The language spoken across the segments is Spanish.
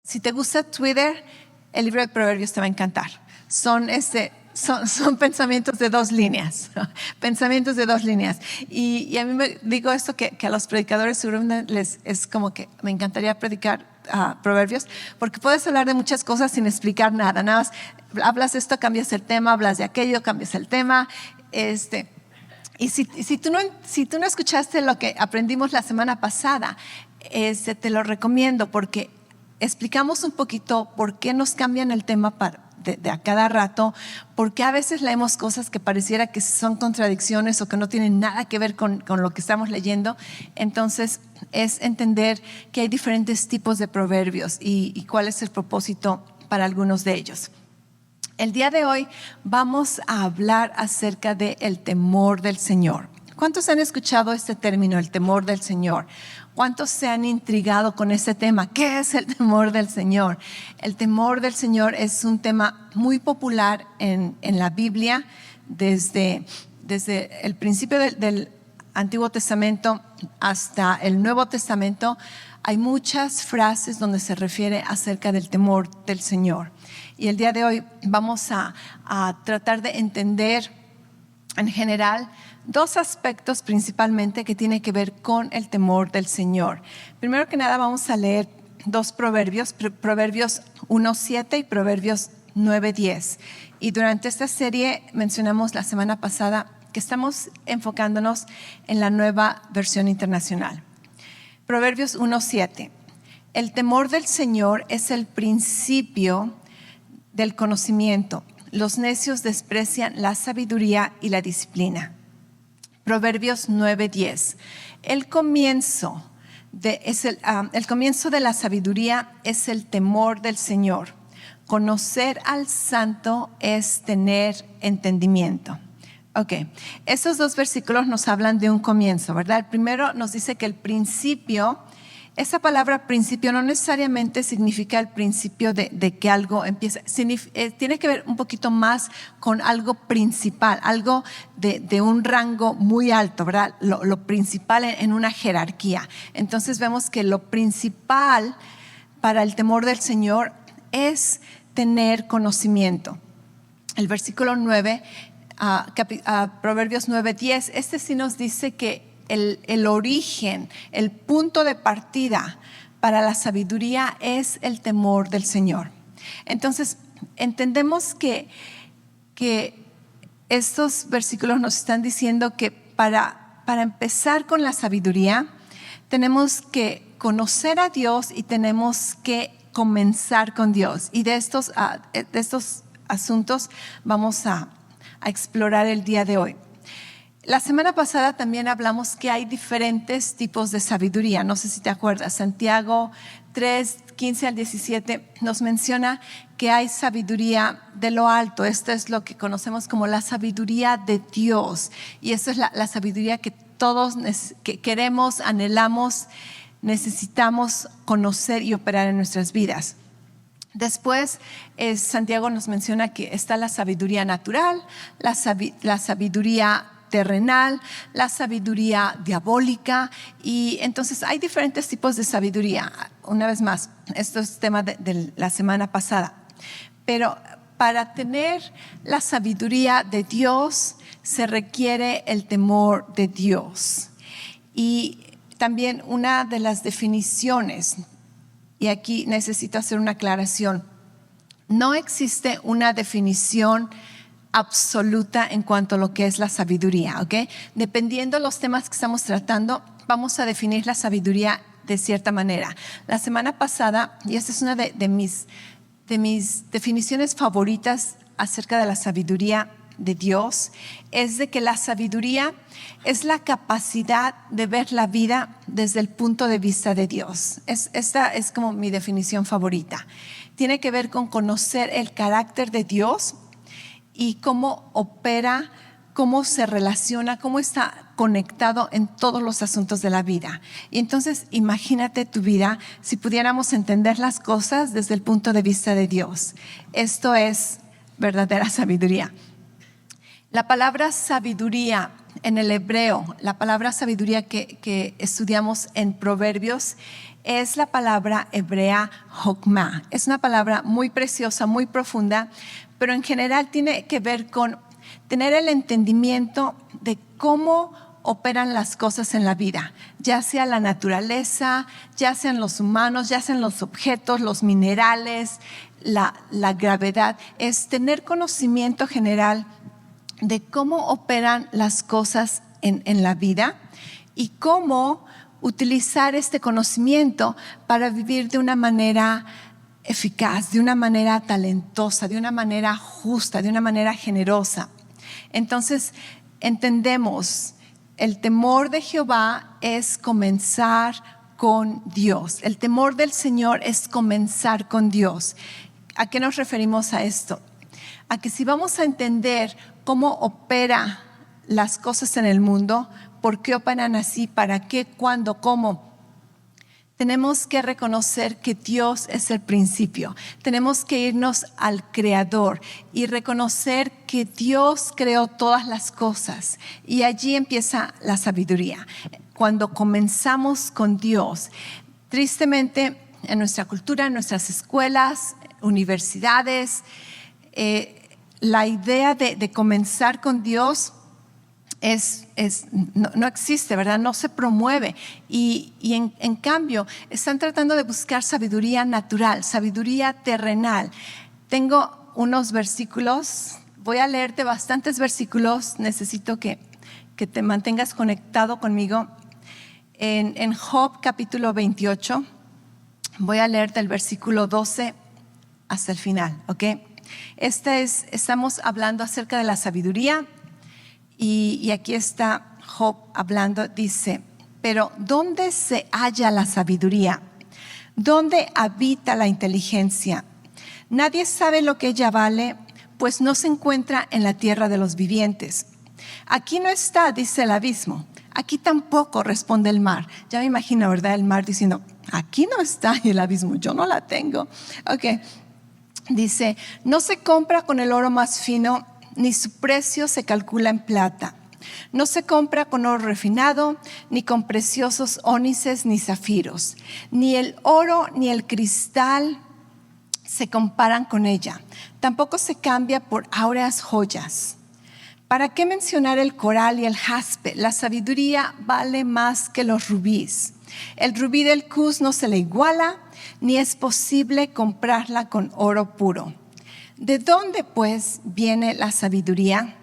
Si te gusta Twitter, el libro de Proverbios te va a encantar. Son pensamientos de dos líneas. Pensamientos de dos líneas. Y a mí me digo esto que a los predicadores seguramente les es como que me encantaría predicar Proverbios, porque puedes hablar de muchas cosas sin explicar nada. Nada más hablas de esto, cambias el tema, hablas de aquello, cambias el tema. Y si tú no escuchaste lo que aprendimos la semana pasada, te lo recomiendo, porque explicamos un poquito por qué nos cambian el tema de a cada rato, porque a veces leemos cosas que pareciera que son contradicciones o que no tienen nada que ver con lo que estamos leyendo. Entonces es entender que hay diferentes tipos de proverbios y cuál es el propósito para algunos de ellos. El día de hoy vamos a hablar acerca del temor del Señor. ¿Cuántos han escuchado este término, el temor del Señor? ¿Cuántos se han intrigado con este tema? ¿Qué es el temor del Señor? El temor del Señor es un tema muy popular en la Biblia desde el principio del Antiguo Testamento hasta el Nuevo Testamento. Hay muchas frases donde se refiere acerca del temor del Señor. Y el día de hoy vamos a tratar de entender en general dos aspectos principalmente que tienen que ver con el temor del Señor. Primero que nada vamos a leer dos proverbios, Proverbios 1:7 y Proverbios 9:10. Y durante esta serie mencionamos la semana pasada que estamos enfocándonos en la nueva versión internacional. Proverbios 1:7. El temor del Señor es el principio del conocimiento. Los necios desprecian la sabiduría y la disciplina. Proverbios 9:10. El comienzo de la sabiduría es el temor del Señor. Conocer al santo es tener entendimiento. Ok, esos dos versículos nos hablan de un comienzo, ¿verdad? El primero nos dice que el principio, esa palabra principio no necesariamente significa el principio de que algo empieza. Tiene que ver un poquito más con algo principal, algo de un rango muy alto, ¿verdad? Lo principal en una jerarquía. Entonces vemos que lo principal para el temor del Señor es tener conocimiento. El versículo 9, Proverbios 9:10, sí nos dice que el origen, el punto de partida para la sabiduría es el temor del Señor. Entonces, entendemos que estos versículos nos están diciendo que para empezar con la sabiduría, tenemos que conocer a Dios y tenemos que comenzar con Dios. Y de estos asuntos vamos a explorar el día de hoy. La semana pasada también hablamos que hay diferentes tipos de sabiduría. No sé si te acuerdas, Santiago 3:15 al 17 nos menciona que hay sabiduría de lo alto. Esto es lo que conocemos como la sabiduría de Dios. Y eso es la sabiduría que todos que queremos, anhelamos, necesitamos conocer y operar en nuestras vidas. Después, Santiago nos menciona que está la sabiduría natural, la sabiduría terrenal, la sabiduría diabólica, y entonces hay diferentes tipos de sabiduría. Una vez más, esto es tema de la semana pasada, pero para tener la sabiduría de Dios se requiere el temor de Dios. Y también una de las definiciones, y aquí necesito hacer una aclaración, no existe una definición absoluta en cuanto a lo que es la sabiduría, ¿ok? Dependiendo de los temas que estamos tratando, vamos a definir la sabiduría de cierta manera. La semana pasada, y esta es una de mis definiciones favoritas acerca de la sabiduría de Dios, es de que la sabiduría es la capacidad de ver la vida desde el punto de vista de Dios. Esta es como mi definición favorita. Tiene que ver con conocer el carácter de Dios y cómo opera, cómo se relaciona, cómo está conectado en todos los asuntos de la vida. Y entonces imagínate tu vida si pudiéramos entender las cosas desde el punto de vista de Dios. Esto es verdadera sabiduría. La palabra sabiduría en el hebreo, la palabra sabiduría que estudiamos en Proverbios es la palabra hebrea Jokmah. Es una palabra muy preciosa, muy profunda, pero en general tiene que ver con tener el entendimiento de cómo operan las cosas en la vida, ya sea la naturaleza, ya sean los humanos, ya sean los objetos, los minerales, la gravedad. Es tener conocimiento general de cómo operan las cosas en la vida y cómo utilizar este conocimiento para vivir de una manera eficaz, de una manera talentosa, de una manera justa, de una manera generosa. Entonces, entendemos, el temor de Jehová es comenzar con Dios. El temor del Señor es comenzar con Dios. ¿A qué nos referimos a esto? A que si vamos a entender cómo opera las cosas en el mundo, por qué operan así, para qué, cuándo, cómo, tenemos que reconocer que Dios es el principio. Tenemos que irnos al Creador y reconocer que Dios creó todas las cosas. Y allí empieza la sabiduría. Cuando comenzamos con Dios, tristemente en nuestra cultura, en nuestras escuelas, universidades, la idea de comenzar con Dios no existe, ¿verdad? No se promueve. Y en cambio, están tratando de buscar sabiduría natural, sabiduría terrenal. Tengo unos versículos, voy a leerte bastantes versículos, necesito que te mantengas conectado conmigo. En Job capítulo 28, voy a leerte el versículo 12 hasta el final, ¿ok? Estamos hablando acerca de la sabiduría. Y aquí está Job hablando, dice, pero ¿dónde se halla la sabiduría? ¿Dónde habita la inteligencia? Nadie sabe lo que ella vale, pues no se encuentra en la tierra de los vivientes. Aquí no está, dice el abismo. Aquí tampoco, responde el mar. Ya me imagino, ¿verdad? El mar diciendo, aquí no está el abismo, yo no la tengo. Ok, dice, no se compra con el oro más fino, ni su precio se calcula en plata. No se compra con oro refinado, ni con preciosos ónices ni zafiros. Ni el oro ni el cristal se comparan con ella. Tampoco se cambia por áureas joyas. ¿Para qué mencionar el coral y el jaspe? La sabiduría vale más que los rubíes. El rubí del Cus no se le iguala, ni es posible comprarla con oro puro. ¿De dónde, pues, viene la sabiduría?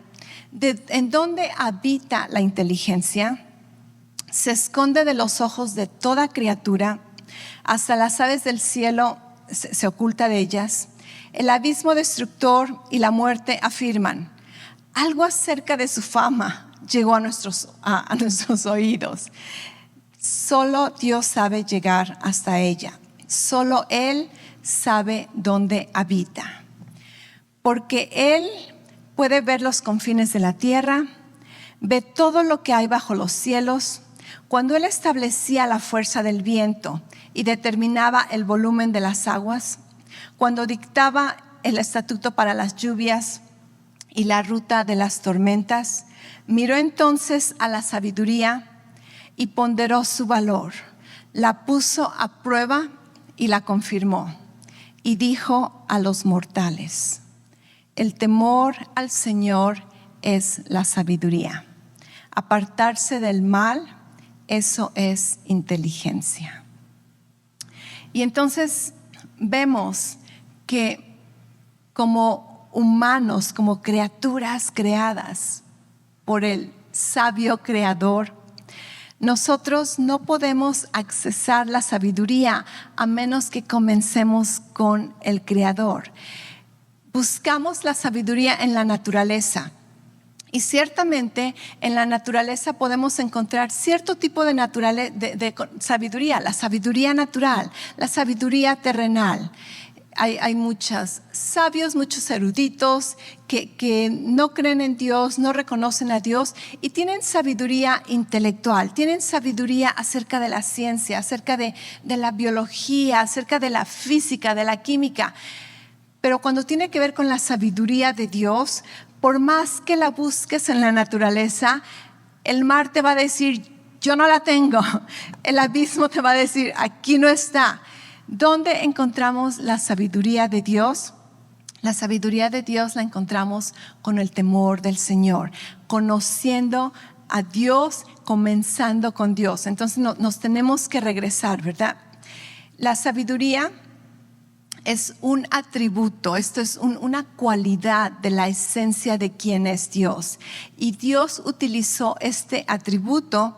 ¿En dónde habita la inteligencia? Se esconde de los ojos de toda criatura, hasta las aves del cielo se oculta de ellas. El abismo destructor y la muerte afirman, algo acerca de su fama llegó a nuestros oídos. Solo Dios sabe llegar hasta ella. Solo Él sabe dónde habita. Porque Él puede ver los confines de la tierra, ve todo lo que hay bajo los cielos. Cuando Él establecía la fuerza del viento y determinaba el volumen de las aguas, cuando dictaba el estatuto para las lluvias y la ruta de las tormentas, miró entonces a la sabiduría y ponderó su valor, la puso a prueba y la confirmó, y dijo a los mortales, el temor al Señor es la sabiduría. Apartarse del mal, eso es inteligencia. Y entonces vemos que como humanos, como criaturas creadas por el sabio creador, nosotros no podemos accesar la sabiduría a menos que comencemos con el Creador. Buscamos la sabiduría en la naturaleza y ciertamente en la naturaleza podemos encontrar cierto tipo de sabiduría, la sabiduría natural, la sabiduría terrenal. Hay muchos sabios, muchos eruditos que no creen en Dios, no reconocen a Dios y tienen sabiduría intelectual, tienen sabiduría acerca de la ciencia, acerca de la biología, acerca de la física, de la química. Pero cuando tiene que ver con la sabiduría de Dios, por más que la busques en la naturaleza, El mar te va a decir, yo no la tengo. El abismo te va a decir, aquí no está. ¿Dónde encontramos la sabiduría de Dios? La sabiduría de Dios la encontramos con el temor del Señor, conociendo a Dios, comenzando con Dios. Entonces nos tenemos que regresar, ¿verdad? La sabiduría es un atributo, esto es una cualidad de la esencia de quién es Dios. Y Dios utilizó este atributo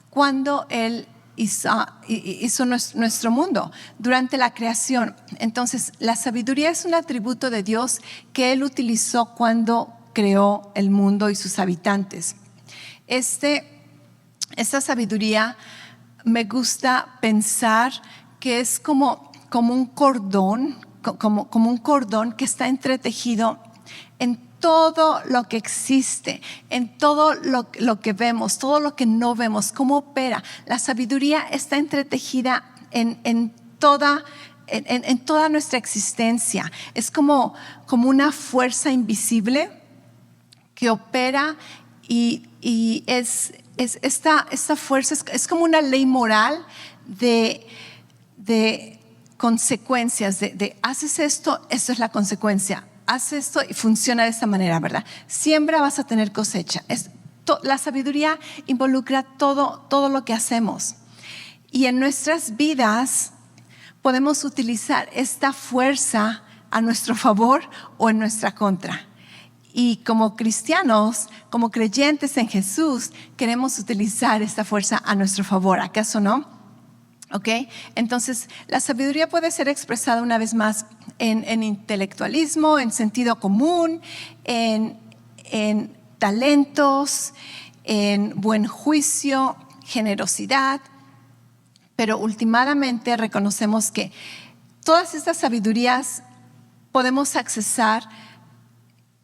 cuando Él hizo nuestro mundo, durante la creación. Entonces, la sabiduría es un atributo de Dios que Él utilizó cuando creó el mundo y sus habitantes. Esta sabiduría me gusta pensar que es como un cordón, como un cordón que está entretejido en todo lo que existe, en todo lo que vemos, todo lo que no vemos, cómo opera. La sabiduría está entretejida en toda nuestra existencia. Es como una fuerza invisible que opera y esta fuerza es como una ley moral de consecuencias, de haces esto, esto es la consecuencia, haces esto y funciona de esta manera, ¿verdad? Siembra, vas a tener cosecha. La sabiduría involucra todo lo que hacemos. Y en nuestras vidas podemos utilizar esta fuerza a nuestro favor o en nuestra contra. Y como cristianos, como creyentes en Jesús, queremos utilizar esta fuerza a nuestro favor, ¿acaso no? ¿Okay? Entonces, la sabiduría puede ser expresada una vez más en intelectualismo, en sentido común, en talentos, en buen juicio, generosidad, pero últimamente reconocemos que todas estas sabidurías podemos accesar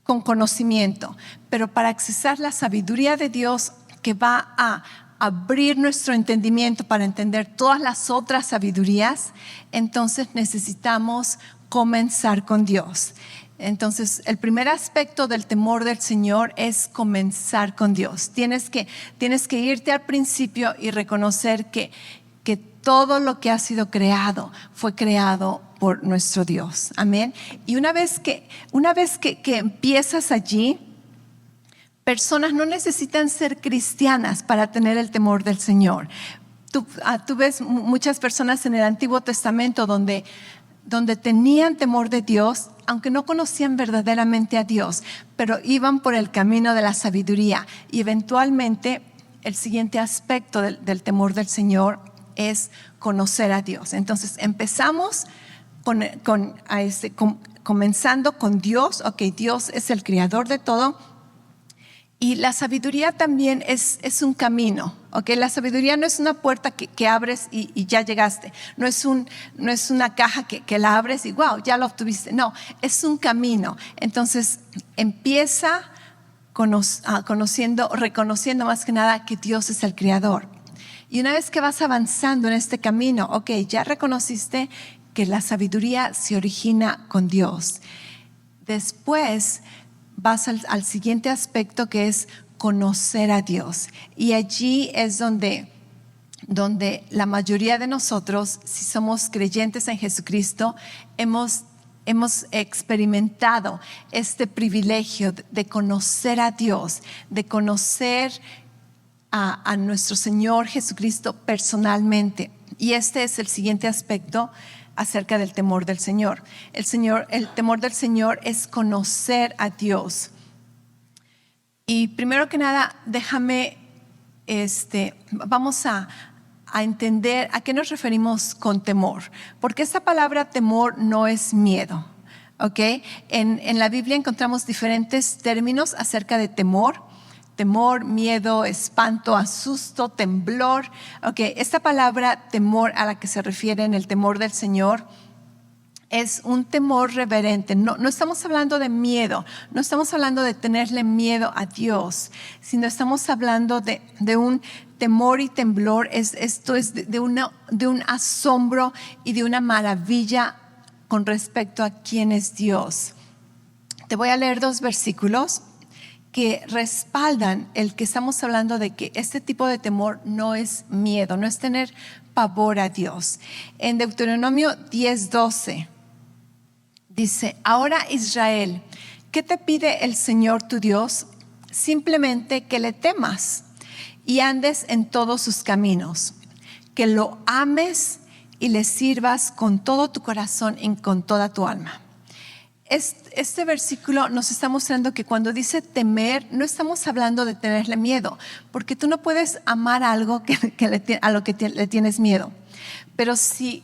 con conocimiento, pero para accesar la sabiduría de Dios que va a abrir nuestro entendimiento para entender todas las otras sabidurías, entonces necesitamos comenzar con Dios. Entonces, el primer aspecto del temor del Señor es comenzar con Dios. Tienes que irte al principio y reconocer que todo lo que ha sido creado fue creado por nuestro Dios. Amén. Y una vez que empiezas allí, personas no necesitan ser cristianas para tener el temor del Señor. Tú ves muchas personas en el Antiguo Testamento donde tenían temor de Dios, aunque no conocían verdaderamente a Dios, pero iban por el camino de la sabiduría. Y eventualmente el siguiente aspecto del temor del Señor es conocer a Dios. Entonces empezamos comenzando con Dios. Ok, Dios es el creador de todo. Y la sabiduría también es un camino, ¿ok? La sabiduría no es una puerta que abres y ya llegaste. No es una caja que la abres y wow, ya lo obtuviste. No, es un camino. Entonces empieza reconociendo más que nada que Dios es el creador. Y una vez que vas avanzando en este camino, ok, ya reconociste que la sabiduría se origina con Dios. Después vas al siguiente aspecto, que es conocer a Dios. Y allí es donde la mayoría de nosotros, si somos creyentes en Jesucristo, hemos experimentado este privilegio de conocer a Dios, de conocer a nuestro Señor Jesucristo personalmente. Y este es el siguiente aspecto acerca del temor del Señor. El temor del Señor es conocer a Dios. Y primero que nada, vamos a entender a qué nos referimos con temor. Porque esta palabra temor no es miedo, ¿ok? En la Biblia encontramos diferentes términos acerca de temor. Temor, miedo, espanto, asusto, temblor. Okay, esta palabra temor a la que se refiere en el temor del Señor es un temor reverente. No estamos hablando de miedo, no estamos hablando de tenerle miedo a Dios, sino estamos hablando de un temor y temblor. Esto es de un asombro y de una maravilla con respecto a quién es Dios. Te voy a leer 2 versículos que respaldan el que estamos hablando de que este tipo de temor no es miedo, no es tener pavor a Dios. En Deuteronomio 10:12 dice: ahora Israel, ¿qué te pide el Señor tu Dios? Simplemente que le temas y andes en todos sus caminos, que lo ames y le sirvas con todo tu corazón y con toda tu alma. Este versículo nos está mostrando que cuando dice temer, no estamos hablando de tenerle miedo, porque tú no puedes amar algo a lo que le tienes miedo. Pero si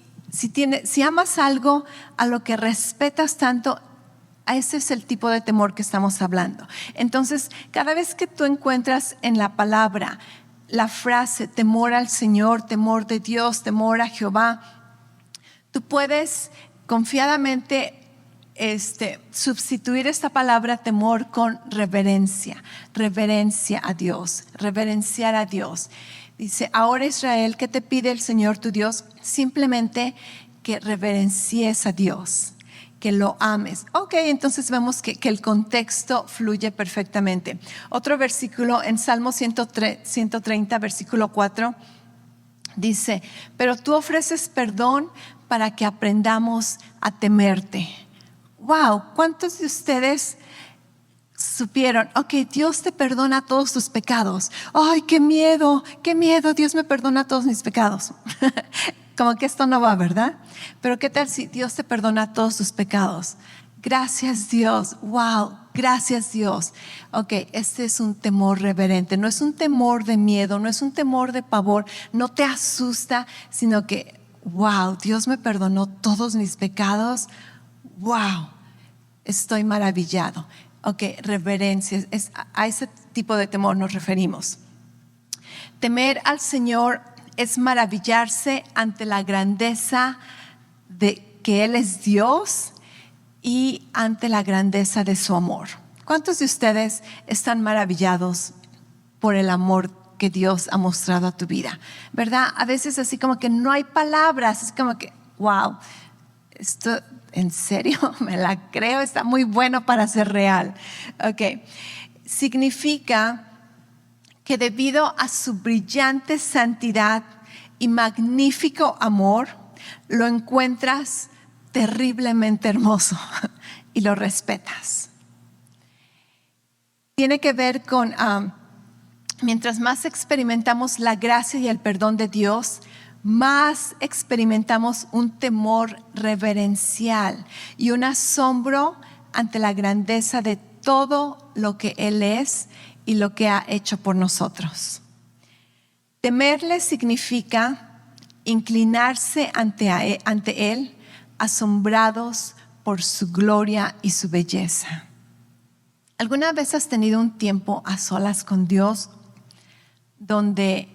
amas algo a lo que respetas tanto, ese es el tipo de temor que estamos hablando. Entonces, cada vez que tú encuentras en la palabra la frase temor al Señor, temor de Dios, temor a Jehová, tú puedes confiadamente sustituir esta palabra temor con reverencia a Dios, reverenciar a Dios. Dice: ahora Israel, ¿qué te pide el Señor tu Dios? Simplemente que reverencies a Dios, que lo ames. Ok, entonces vemos que el contexto fluye perfectamente. Otro versículo en Salmo 130, versículo 4, dice: pero tú ofreces perdón para que aprendamos a temerte. Wow, ¿cuántos de ustedes supieron? Ok, Dios te perdona todos tus pecados. Ay, qué miedo, Dios me perdona todos mis pecados. Como que esto no va, ¿verdad? Pero ¿qué tal si Dios te perdona todos tus pecados? Gracias Dios, wow, gracias Dios. Ok, este es un temor reverente, no es un temor de miedo, no es un temor de pavor, no te asusta, sino que, wow, Dios me perdonó todos mis pecados, wow, estoy maravillado. Ok, reverencia, a ese tipo de temor nos referimos. Temer al Señor es maravillarse ante la grandeza de que Él es Dios y ante la grandeza de su amor. ¿Cuántos de ustedes están maravillados por el amor que Dios ha mostrado a tu vida? ¿Verdad? A veces así como que no hay palabras, es como que, wow, esto en serio, me la creo, está muy bueno para ser real. Ok, significa que debido a su brillante santidad y magnífico amor, lo encuentras terriblemente hermoso y lo respetas. Tiene que ver con, mientras más experimentamos la gracia y el perdón de Dios, más experimentamos un temor reverencial y un asombro ante la grandeza de todo lo que Él es y lo que ha hecho por nosotros. Temerle significa inclinarse ante Él, asombrados por su gloria y su belleza. ¿Alguna vez has tenido un tiempo a solas con Dios donde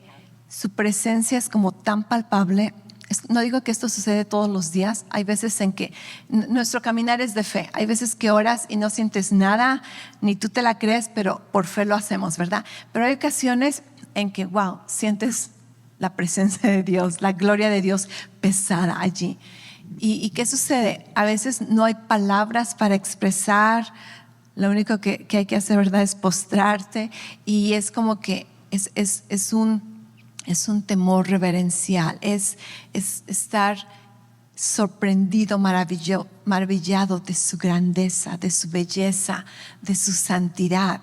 su presencia es como tan palpable? No digo que esto sucede todos los días. Hay veces en que nuestro caminar es de fe. Hay veces que oras y no sientes nada, ni tú te la crees, pero por fe lo hacemos, ¿verdad? Pero hay ocasiones en que, wow, sientes la presencia de Dios, la gloria de Dios pesada allí. ¿Y qué sucede? A veces no hay palabras para expresar. Lo único que hay que hacer, ¿verdad?, es postrarte. Y es como que es un temor reverencial, es estar sorprendido, maravillado de su grandeza, de su belleza, de su santidad.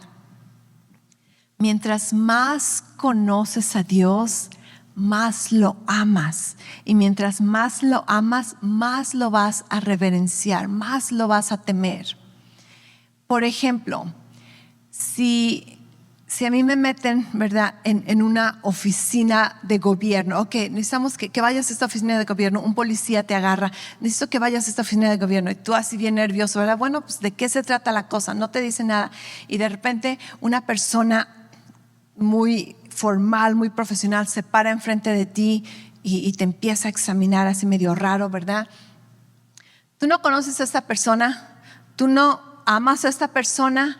Mientras más conoces a Dios, más lo amas. Y mientras más lo amas, más lo vas a reverenciar, más lo vas a temer. Por ejemplo, si a mí me meten, ¿verdad?, en una oficina de gobierno, ok, necesitamos que vayas a esta oficina de gobierno, un policía te agarra, necesito que vayas a esta oficina de gobierno, y tú así bien nervioso, ¿verdad? Bueno, pues ¿de qué se trata la cosa? No te dice nada, y de repente una persona muy formal, muy profesional se para enfrente de ti y te empieza a examinar así medio raro, ¿verdad? Tú no conoces a esta persona, tú no amas a esta persona.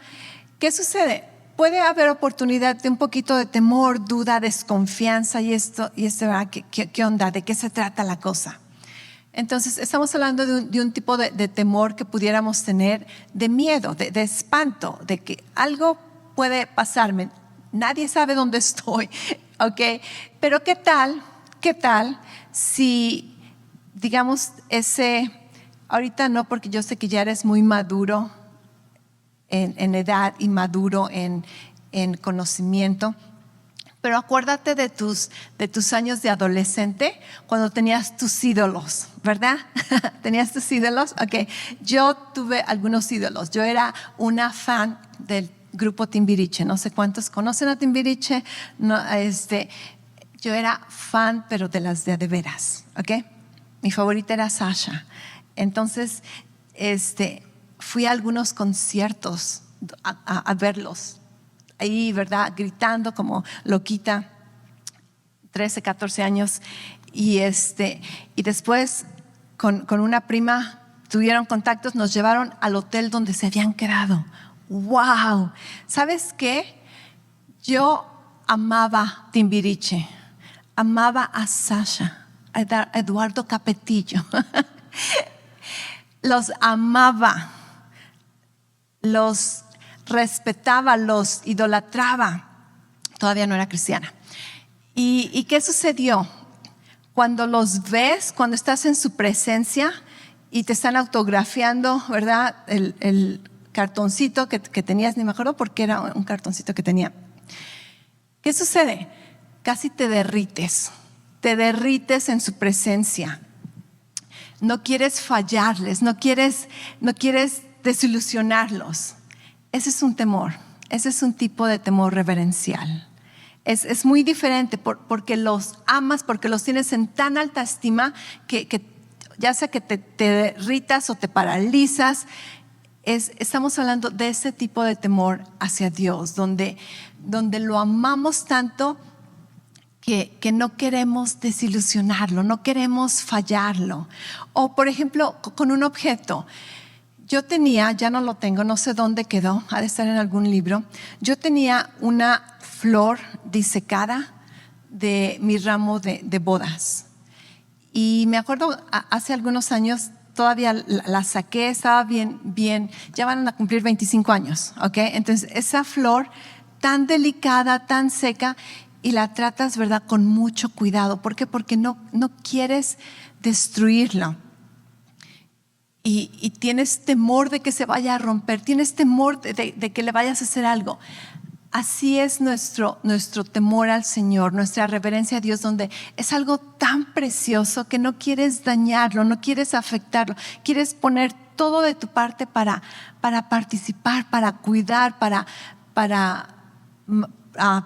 ¿Qué sucede? Puede haber oportunidad de un poquito de temor, duda, desconfianza y esto, ¿verdad? ¿Qué onda? ¿De qué se trata la cosa? Entonces estamos hablando de un tipo de temor que pudiéramos tener, de miedo, de espanto, de que algo puede pasarme. Nadie sabe dónde estoy, ¿ok? Pero ¿qué tal si, digamos, ahorita no, porque yo sé que ya eres muy maduro en edad y maduro en conocimiento, pero acuérdate de tus años de adolescente, cuando tenías tus ídolos, ¿verdad? ¿Tenías tus ídolos? Ok, yo tuve algunos ídolos. Yo era una fan del grupo Timbiriche. No sé cuántos conocen a Timbiriche. No, yo era fan, pero de las de veras, ¿ok? Mi favorita era Sasha. Entonces, fui a algunos conciertos a verlos. Ahí, ¿verdad? Gritando como loquita, 13, 14 años. Y después, con una prima, tuvieron contactos, nos llevaron al hotel donde se habían quedado. ¡Wow! ¿Sabes qué? Yo amaba Timbiriche, amaba a Sasha, a Eduardo Capetillo. Los amaba, los respetaba, los idolatraba. Todavía no era cristiana. ¿Y qué sucedió? Cuando los ves, cuando estás en su presencia y te están autografiando, ¿verdad? El cartoncito que tenías, ni me acuerdo por qué era un cartoncito que tenía. ¿Qué sucede? Casi te derrites en su presencia. No quieres fallarles, no quieres desilusionarlos. Ese es un temor, ese es un tipo de temor reverencial. Es muy diferente porque los amas, porque los tienes en tan alta estima que ya sea que te derritas o te paralizas. Estamos hablando de ese tipo de temor hacia Dios, donde lo amamos tanto que no queremos desilusionarlo, no queremos fallarlo. O por ejemplo, con un objeto. Yo tenía, ya no lo tengo, no sé dónde quedó, ha de estar en algún libro. Yo tenía una flor disecada de mi ramo de bodas. Y me acuerdo, hace algunos años, todavía la saqué, estaba bien, ya van a cumplir 25 años, ¿ok? Entonces, esa flor tan delicada, tan seca, y la tratas, ¿verdad?, con mucho cuidado. ¿Por qué? Porque no quieres destruirla. Y tienes temor de que se vaya a romper, tienes temor de que le vayas a hacer algo. Así es nuestro temor al Señor, nuestra reverencia a Dios, donde es algo tan precioso que no quieres dañarlo, no quieres afectarlo, quieres poner todo de tu parte para participar, para cuidar, para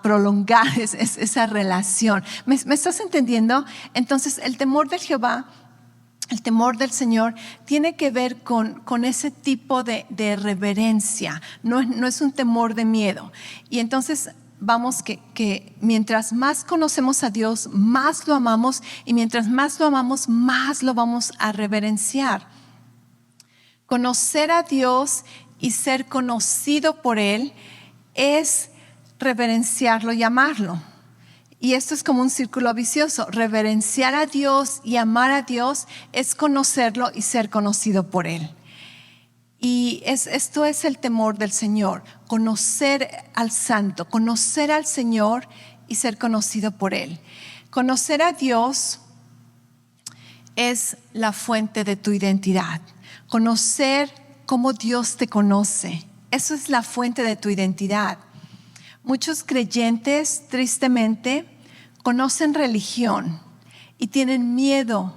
prolongar esa relación. ¿Me estás entendiendo? Entonces, el temor de Jehová, el temor del Señor tiene que ver con ese tipo de reverencia, no es un temor de miedo. Y entonces vamos que mientras más conocemos a Dios, más lo amamos, y mientras más lo amamos, más lo vamos a reverenciar. Conocer a Dios y ser conocido por Él es reverenciarlo y amarlo. Y esto es como un círculo vicioso. Reverenciar a Dios y amar a Dios es conocerlo y ser conocido por Él. Y esto es el temor del Señor. Conocer al Santo, conocer al Señor y ser conocido por Él. Conocer a Dios es la fuente de tu identidad. Conocer cómo Dios te conoce, eso es la fuente de tu identidad. Muchos creyentes, tristemente, conocen religión y tienen miedo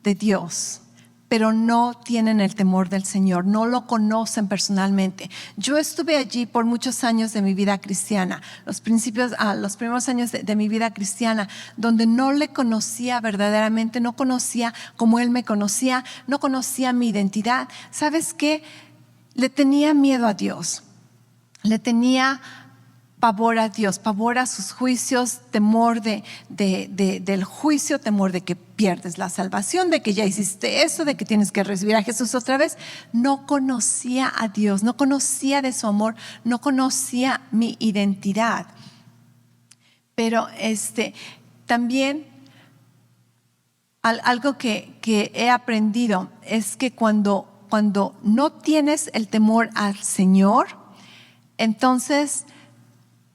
de Dios, pero no tienen el temor del Señor, no lo conocen personalmente. Yo estuve allí por muchos años de mi vida cristiana, los primeros años de mi vida cristiana, donde no le conocía verdaderamente, no conocía como Él me conocía, no conocía mi identidad. ¿Sabes qué? Le tenía miedo a Dios, le tenía pavor a Dios, pavor a sus juicios, temor del juicio, temor de que pierdes la salvación, de que ya hiciste eso, de que tienes que recibir a Jesús otra vez. No conocía a Dios, no conocía de su amor, no conocía mi identidad. Pero también algo que he aprendido es que cuando no tienes el temor al Señor, entonces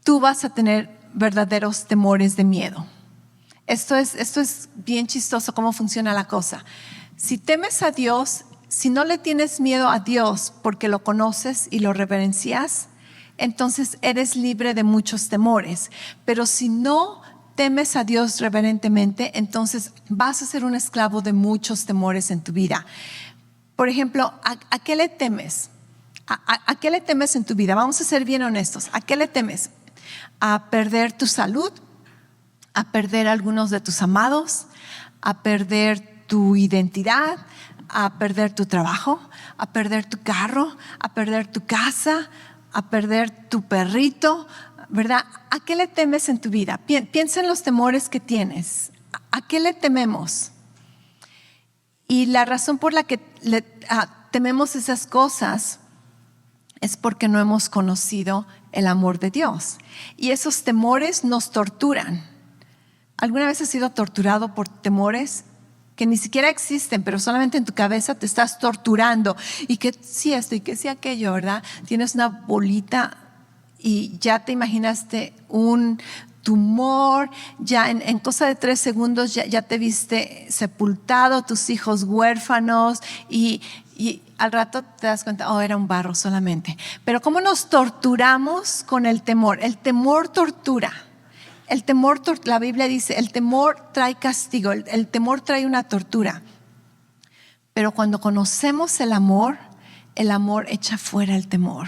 tú vas a tener verdaderos temores de miedo. Esto es bien chistoso cómo funciona la cosa. Si temes a Dios, si no le tienes miedo a Dios porque lo conoces y lo reverencias, entonces eres libre de muchos temores. Pero si no temes a Dios reverentemente, entonces vas a ser un esclavo de muchos temores en tu vida. Por ejemplo, ¿a qué le temes? ¿A qué le temes en tu vida? Vamos a ser bien honestos. ¿A qué le temes? ¿A perder tu salud? ¿A perder algunos de tus amados? ¿A perder tu identidad? ¿A perder tu trabajo? ¿A perder tu carro? ¿A perder tu casa? ¿A perder tu perrito? ¿Verdad? ¿A qué le temes en tu vida? Piensa en los temores que tienes. ¿A qué le tememos? Y la razón por la que tememos esas cosas es porque no hemos conocido el amor de Dios. Y esos temores nos torturan. ¿Alguna vez has sido torturado por temores que ni siquiera existen, pero solamente en tu cabeza te estás torturando? Y que sí esto y que sí aquello, ¿verdad? Tienes una bolita y ya te imaginaste un tumor, ya en cosa de 3 segundos ya te viste sepultado, tus hijos huérfanos y al rato te das cuenta, era un barro solamente. Pero ¿cómo nos torturamos con el temor? El temor tortura. La Biblia dice, el temor trae castigo, el temor trae una tortura. Pero cuando conocemos el amor echa fuera el temor.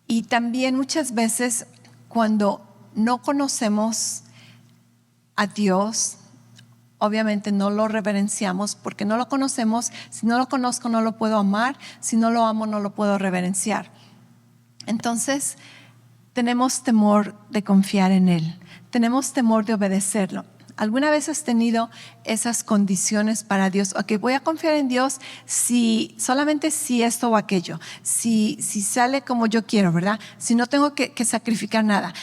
Y también muchas veces cuando no conocemos a Dios, obviamente no lo reverenciamos porque no lo conocemos. Si no lo conozco no lo puedo amar, si no lo amo no lo puedo reverenciar. Entonces tenemos temor de confiar en Él, tenemos temor de obedecerlo. ¿Alguna vez has tenido esas condiciones para Dios? Ok, voy a confiar en Dios solamente si esto o aquello, si sale como yo quiero, ¿verdad? Si no tengo que sacrificar nada.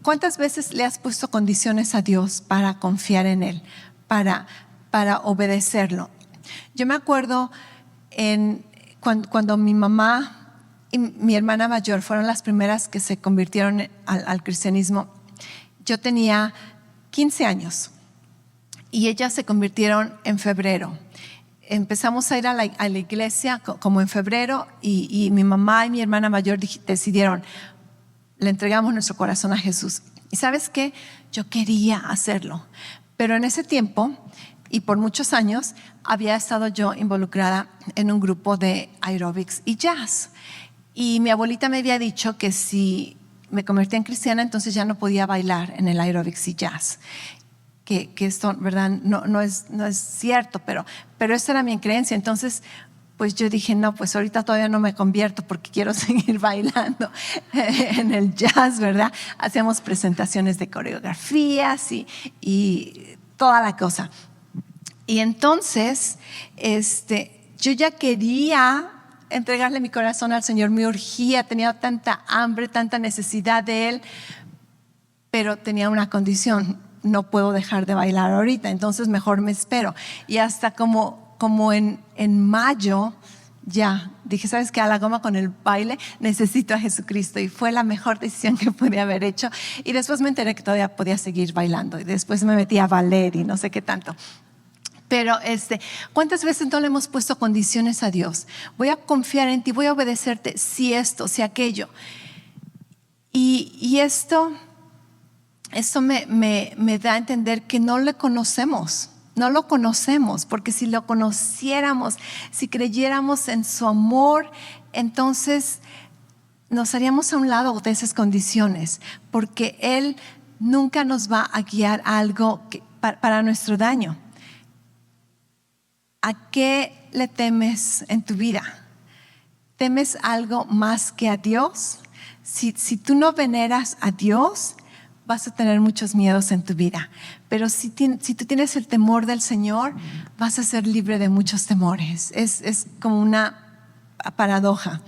¿Cuántas veces le has puesto condiciones a Dios para confiar en Él, para obedecerlo? Yo me acuerdo cuando mi mamá y mi hermana mayor fueron las primeras que se convirtieron al cristianismo. Yo tenía 15 años y ellas se convirtieron en febrero. Empezamos a ir a la iglesia como en febrero y mi mamá y mi hermana mayor decidieron, le entregamos nuestro corazón a Jesús. Y ¿sabes qué? Yo quería hacerlo, pero en ese tiempo y por muchos años había estado yo involucrada en un grupo de aeróbics y jazz. Y mi abuelita me había dicho que si me convertía en cristiana, entonces ya no podía bailar en el aeróbics y jazz. Que esto, ¿verdad? No es cierto, pero esa era mi creencia. Entonces, pues yo dije, no, pues ahorita todavía no me convierto porque quiero seguir bailando en el jazz, ¿verdad? Hacíamos presentaciones de coreografías y toda la cosa. Y entonces, yo ya quería entregarle mi corazón al Señor, me urgía, tenía tanta hambre, tanta necesidad de Él, pero tenía una condición: no puedo dejar de bailar ahorita, entonces mejor me espero. Y hasta como en mayo ya dije, ¿sabes qué? A la goma con el baile, necesito a Jesucristo. Y fue la mejor decisión que pude haber hecho. Y después me enteré que todavía podía seguir bailando. Y después me metí a ballet y no sé qué tanto. Pero ¿cuántas veces no le hemos puesto condiciones a Dios? Voy a confiar en ti, voy a obedecerte si esto, si aquello. Y esto me da a entender que no le conocemos. No lo conocemos, porque si lo conociéramos, si creyéramos en su amor, entonces nos haríamos a un lado de esas condiciones, porque Él nunca nos va a guiar a algo para nuestro daño. ¿A qué le temes en tu vida? ¿Temes algo más que a Dios? Si tú no veneras a Dios, vas a tener muchos miedos en tu vida. Pero si tú tienes el temor del Señor, vas a ser libre de muchos temores. Es como una paradoja.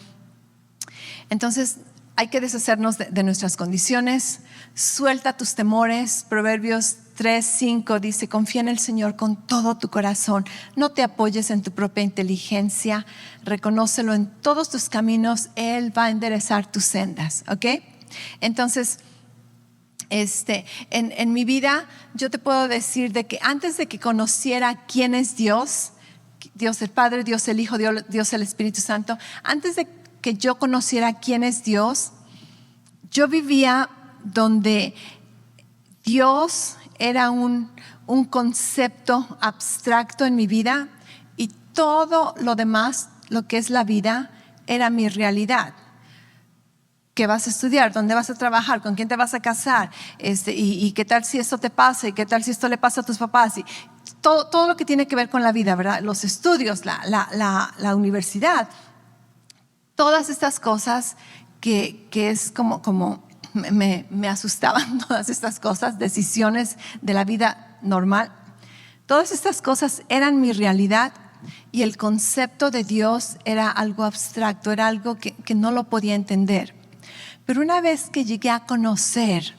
Entonces hay que deshacernos de nuestras condiciones. Suelta tus temores. Proverbios 3:5 dice: confía en el Señor con todo tu corazón. No te apoyes en tu propia inteligencia. Reconócelo en todos tus caminos. Él va a enderezar tus sendas. ¿Ok? Entonces, en mi vida yo te puedo decir de que antes de que conociera quién es Dios, Dios el Padre, Dios el Hijo, Dios el Espíritu Santo, antes de que yo conociera quién es Dios, yo vivía donde Dios era un concepto abstracto en mi vida y todo lo demás, lo que es la vida, era mi realidad. ¿Qué vas a estudiar? ¿Dónde vas a trabajar? ¿Con quién te vas a casar? Y qué tal si esto te pasa? ¿Y qué tal si esto le pasa a tus papás? Y todo lo que tiene que ver con la vida, ¿verdad? Los estudios, la universidad. Todas estas cosas que es como me asustaban, todas estas cosas, decisiones de la vida normal. Todas estas cosas eran mi realidad y el concepto de Dios era algo abstracto, era algo que no lo podía entender. Pero una vez que llegué a conocer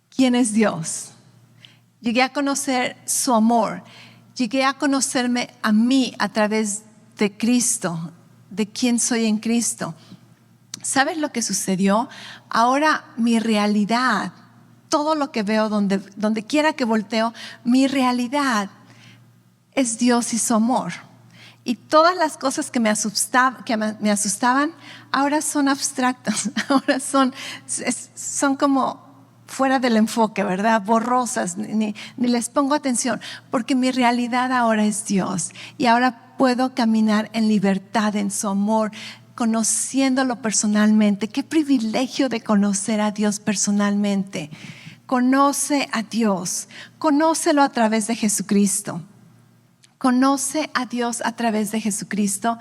quién es Dios, llegué a conocer su amor, llegué a conocerme a mí a través de Cristo, de quién soy en Cristo. ¿Sabes lo que sucedió? Ahora mi realidad, todo lo que veo, donde quiera que volteo, mi realidad es Dios y su amor. Y todas las cosas que me asustaban, ahora son abstractas, ahora son como fuera del enfoque, ¿verdad? Borrosas, ni les pongo atención, porque mi realidad ahora es Dios. Y ahora puedo caminar en libertad, en su amor, conociéndolo personalmente. Qué privilegio de conocer a Dios personalmente. Conoce a Dios, conócelo a través de Jesucristo. Conoce a Dios a través de Jesucristo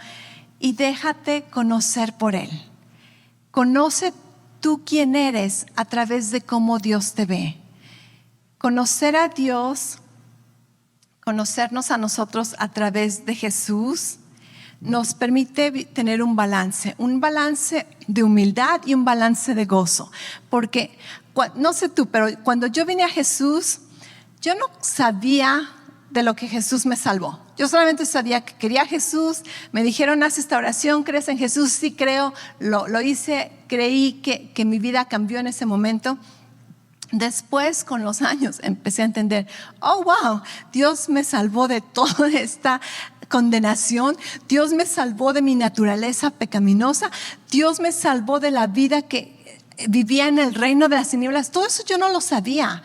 y déjate conocer por Él. Conoce tú quién eres a través de cómo Dios te ve. Conocer a Dios, conocernos a nosotros a través de Jesús, nos permite tener un balance de humildad y un balance de gozo. Porque, no sé tú, pero cuando yo vine a Jesús, yo no sabía de lo que Jesús me salvó. Yo solamente sabía que quería a Jesús, me dijeron haz esta oración, ¿crees en Jesús? Sí creo, lo hice, creí que mi vida cambió en ese momento. Después, con los años, empecé a entender, oh wow, Dios me salvó de toda esta condenación, Dios me salvó de mi naturaleza pecaminosa, Dios me salvó de la vida que vivía en el reino de las tinieblas. Todo eso yo no lo sabía.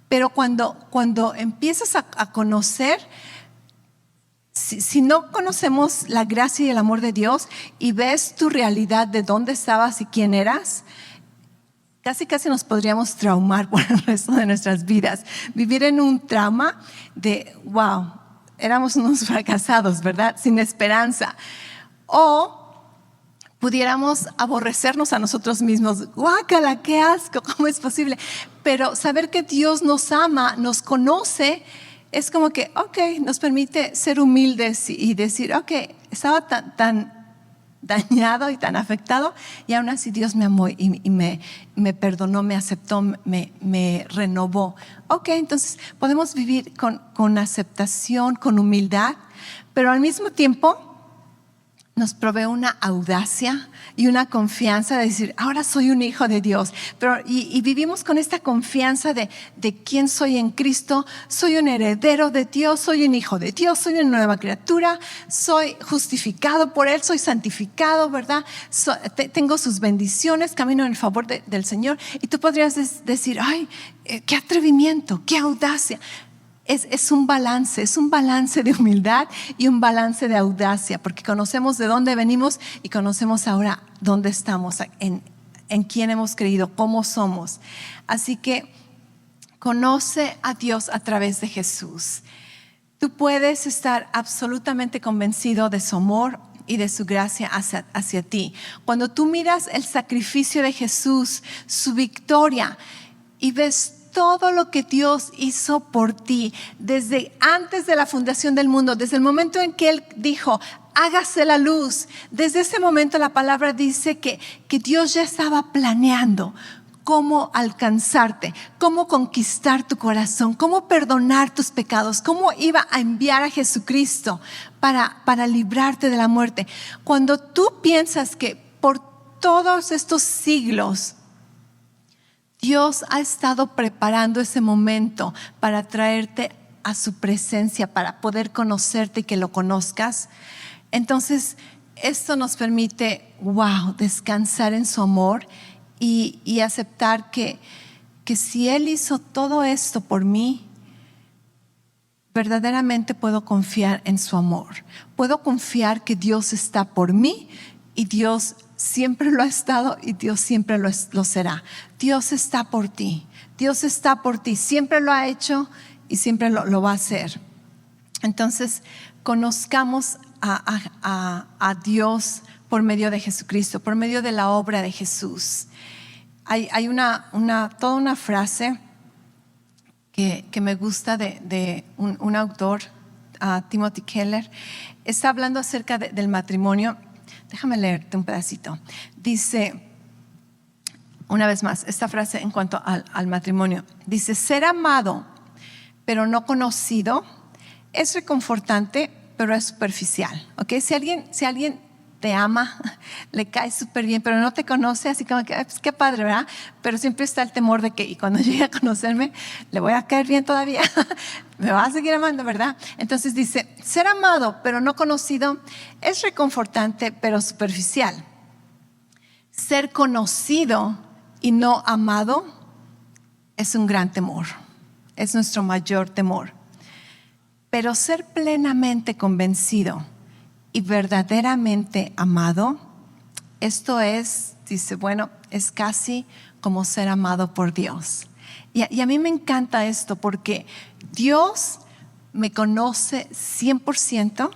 Pero cuando empiezas a conocer, si no conocemos la gracia y el amor de Dios y ves tu realidad de dónde estabas y quién eras, casi nos podríamos traumar por el resto de nuestras vidas. Vivir en un trauma de, wow, éramos unos fracasados, ¿verdad? Sin esperanza. O pudiéramos aborrecernos a nosotros mismos. Guácala, qué asco, ¿cómo es posible? Pero saber que Dios nos ama, nos conoce, es como que, nos permite ser humildes y decir, estaba tan dañado y tan afectado y aún así Dios me amó y me perdonó, me aceptó, me renovó. Entonces podemos vivir con aceptación, con humildad, pero al mismo tiempo nos provee una audacia y una confianza de decir, ahora soy un hijo de Dios. Y vivimos con esta confianza de quién soy en Cristo. Soy un heredero de Dios, soy un hijo de Dios, soy una nueva criatura, soy justificado por Él, soy santificado, ¿verdad? Tengo sus bendiciones, camino en el favor del Señor. Y tú podrías decir, qué atrevimiento, qué audacia. Es un balance de humildad y un balance de audacia, porque conocemos de dónde venimos y conocemos ahora dónde estamos, en quién hemos creído, cómo somos. Así que conoce a Dios a través de Jesús. Tú puedes estar absolutamente convencido de su amor y de su gracia hacia ti. Cuando tú miras el sacrificio de Jesús, su victoria, y ves todo lo que Dios hizo por ti desde antes de la fundación del mundo, desde el momento en que Él dijo, hágase la luz. Desde ese momento la palabra dice que Dios ya estaba planeando cómo alcanzarte, cómo conquistar tu corazón, cómo perdonar tus pecados, cómo iba a enviar a Jesucristo para librarte de la muerte. Cuando tú piensas que por todos estos siglos Dios ha estado preparando ese momento para traerte a su presencia, para poder conocerte y que lo conozcas. Entonces, esto nos permite, descansar en su amor y aceptar que si Él hizo todo esto por mí, verdaderamente puedo confiar en su amor. Puedo confiar que Dios está por mí y Dios siempre lo ha estado y Dios siempre lo será. Dios está por ti. Dios está por ti. Siempre lo ha hecho y siempre lo va a hacer. Entonces, conozcamos a Dios por medio de Jesucristo, por medio de la obra de Jesús. Hay toda una frase que me gusta de un autor, Timothy Keller. Está hablando acerca del matrimonio. Déjame leerte un pedacito. Dice, una vez más, esta frase en cuanto al matrimonio. Dice, ser amado pero no conocido es reconfortante, pero es superficial. ¿Okay? Si alguien te ama, le cae súper bien, pero no te conoce, así como que, pues qué padre, ¿verdad? Pero siempre está el temor de que, y cuando llegue a conocerme, le voy a caer bien todavía, me va a seguir amando, ¿verdad? Entonces dice, ser amado, pero no conocido, es reconfortante, pero superficial. Ser conocido y no amado es un gran temor, es nuestro mayor temor. Pero ser plenamente convencido y verdaderamente amado, esto es, dice, es casi como ser amado por Dios. Y a mí me encanta esto porque Dios me conoce 100%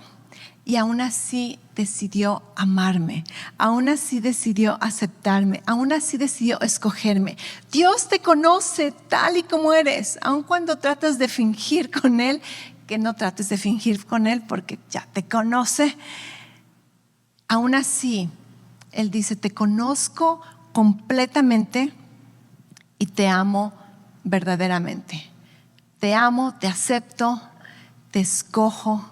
y aún así decidió amarme, aún así decidió aceptarme, aún así decidió escogerme. Dios te conoce tal y como eres, aun cuando tratas de fingir con Él, que no trates de fingir con Él porque ya te conoce. Aún así, Él dice, te conozco completamente y te amo verdaderamente. Te amo, te acepto, te escojo,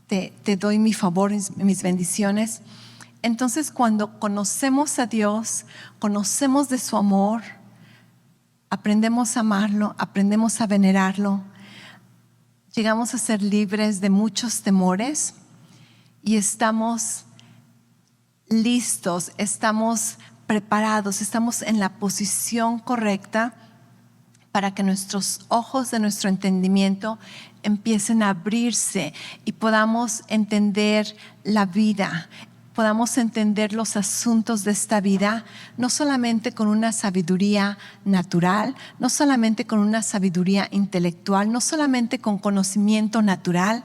te doy mi favor, mis bendiciones. Entonces, cuando conocemos a Dios, conocemos de su amor, aprendemos a amarlo, aprendemos a venerarlo, llegamos a ser libres de muchos temores y estamos listos, estamos preparados, estamos en la posición correcta para que nuestros ojos de nuestro entendimiento empiecen a abrirse y podamos entender la vida, podamos entender los asuntos de esta vida, no solamente con una sabiduría natural, no solamente con una sabiduría intelectual, no solamente con conocimiento natural,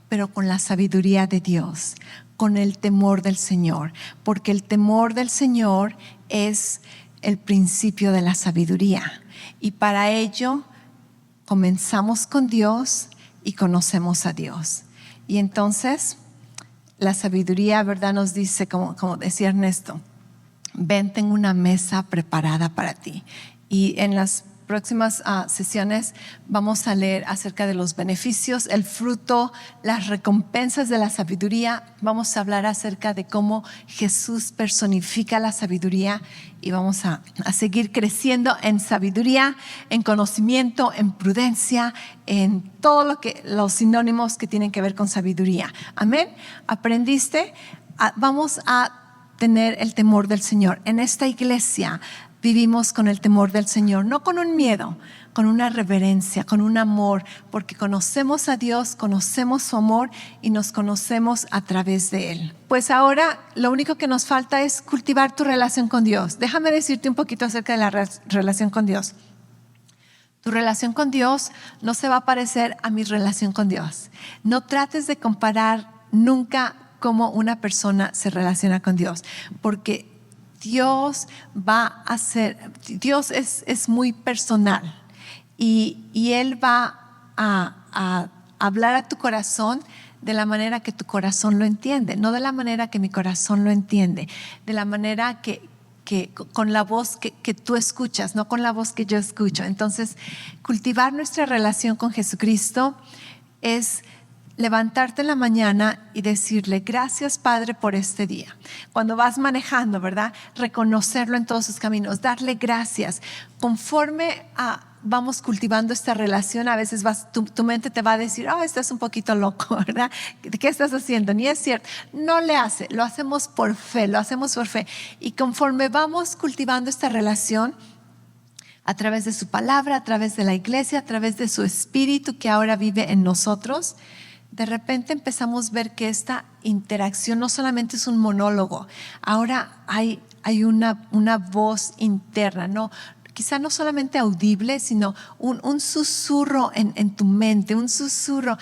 pero con la sabiduría de Dios, con el temor del Señor, porque el temor del Señor es el principio de la sabiduría. Y para ello comenzamos con Dios y conocemos a Dios. Y entonces la sabiduría, ¿verdad? Nos dice, como decía Ernesto, ven, tengo una mesa preparada para ti. Y en las próximas sesiones vamos a leer acerca de los beneficios, el fruto, las recompensas de la sabiduría. Vamos a hablar acerca de cómo Jesús personifica la sabiduría y vamos a seguir creciendo en sabiduría, en conocimiento, en prudencia, en todo los sinónimos que tienen que ver con sabiduría. Amén. ¿Aprendiste? Vamos a tener el temor del Señor. En esta iglesia vivimos con el temor del Señor, no con un miedo, con una reverencia, con un amor, porque conocemos a Dios, conocemos su amor y nos conocemos a través de Él. Pues ahora lo único que nos falta es cultivar tu relación con Dios. Déjame decirte un poquito acerca de la relación con Dios. Tu relación con Dios no se va a parecer a mi relación con Dios. No trates de comparar nunca cómo una persona se relaciona con Dios, porque Dios es muy personal y Él va a hablar a tu corazón de la manera que tu corazón lo entiende, no de la manera que mi corazón lo entiende, de la manera que con la voz que tú escuchas, no con la voz que yo escucho. Entonces, cultivar nuestra relación con Jesucristo es levantarte en la mañana y decirle, gracias Padre por este día. Cuando vas manejando, ¿verdad? Reconocerlo en todos sus caminos, darle gracias. Conforme vamos cultivando esta relación, a veces tu mente te va a decir, estás un poquito loco, ¿verdad? ¿Qué estás haciendo? Ni es cierto. No le hace, lo hacemos por fe, Y conforme vamos cultivando esta relación, a través de su palabra, a través de la iglesia, a través de su espíritu que ahora vive en nosotros, de repente empezamos a ver que esta interacción no solamente es un monólogo, ahora hay una voz interna, ¿no? Quizá no solamente audible, sino un susurro en tu mente, un susurro,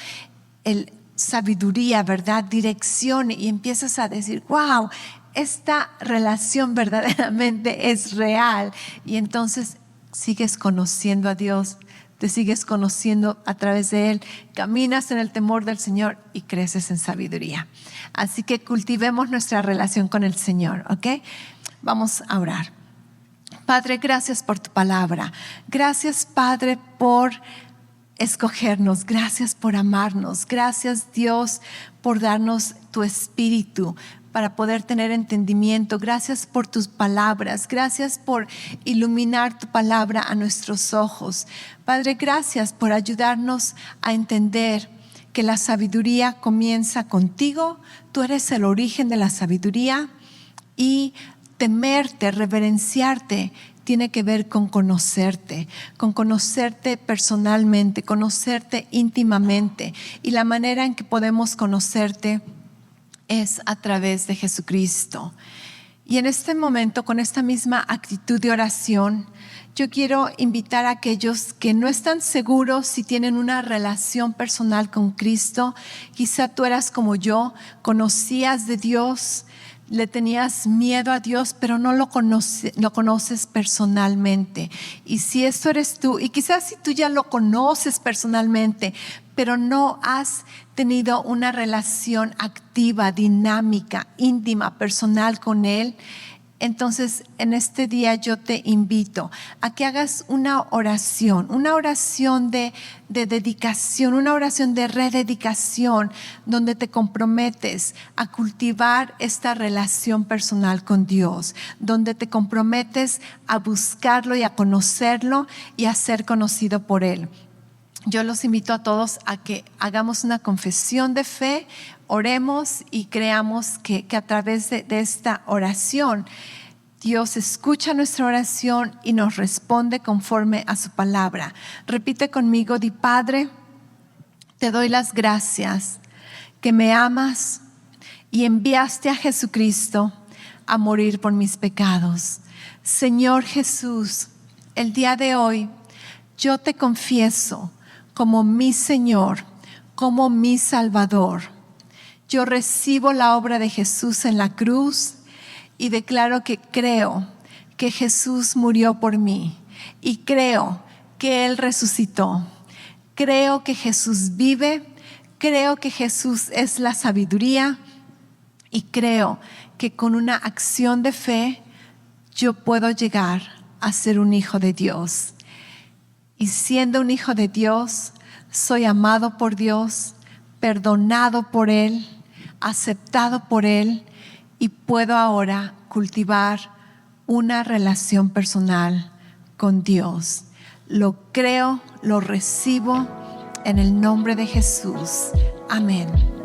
sabiduría, ¿verdad? Dirección, y empiezas a decir, wow, esta relación verdaderamente es real. Y entonces sigues conociendo a Dios, te sigues conociendo a través de Él, caminas en el temor del Señor y creces en sabiduría. Así que cultivemos nuestra relación con el Señor, ¿ok? Vamos a orar. Padre, gracias por tu palabra. Gracias, Padre, por escogernos. Gracias por amarnos. Gracias, Dios, por darnos tu espíritu para poder tener entendimiento. Gracias por tus palabras. Gracias por iluminar tu palabra a nuestros ojos. Padre, gracias por ayudarnos a entender que la sabiduría comienza contigo. Tú eres el origen de la sabiduría, y temerte, reverenciarte, tiene que ver con conocerte personalmente, conocerte íntimamente. Y la manera en que podemos conocerte es a través de Jesucristo. Y en este momento, con esta misma actitud de oración, yo quiero invitar a aquellos que no están seguros si tienen una relación personal con Cristo. Quizá tú eras como yo, conocías de Dios, le tenías miedo a Dios, pero no lo conoces personalmente. Y si esto eres tú, y quizás si tú ya lo conoces personalmente, pero no has tenido una relación activa, dinámica, íntima, personal con Él, entonces en este día yo te invito a que hagas una oración de dedicación, una oración de rededicación, donde te comprometes a cultivar esta relación personal con Dios, donde te comprometes a buscarlo y a conocerlo y a ser conocido por Él. Yo los invito a todos a que hagamos una confesión de fe, oremos y creamos que a través de esta oración Dios escucha nuestra oración y nos responde conforme a su palabra. Repite conmigo, di: Padre, te doy las gracias que me amas y enviaste a Jesucristo a morir por mis pecados. Señor Jesús, el día de hoy yo te confieso como mi Señor, como mi Salvador. Yo recibo la obra de Jesús en la cruz y declaro que creo que Jesús murió por mí y creo que Él resucitó. Creo que Jesús vive, creo que Jesús es la sabiduría y creo que con una acción de fe yo puedo llegar a ser un hijo de Dios. Y siendo un hijo de Dios, soy amado por Dios, perdonado por Él, aceptado por Él, y puedo ahora cultivar una relación personal con Dios. Lo creo, lo recibo en el nombre de Jesús. Amén.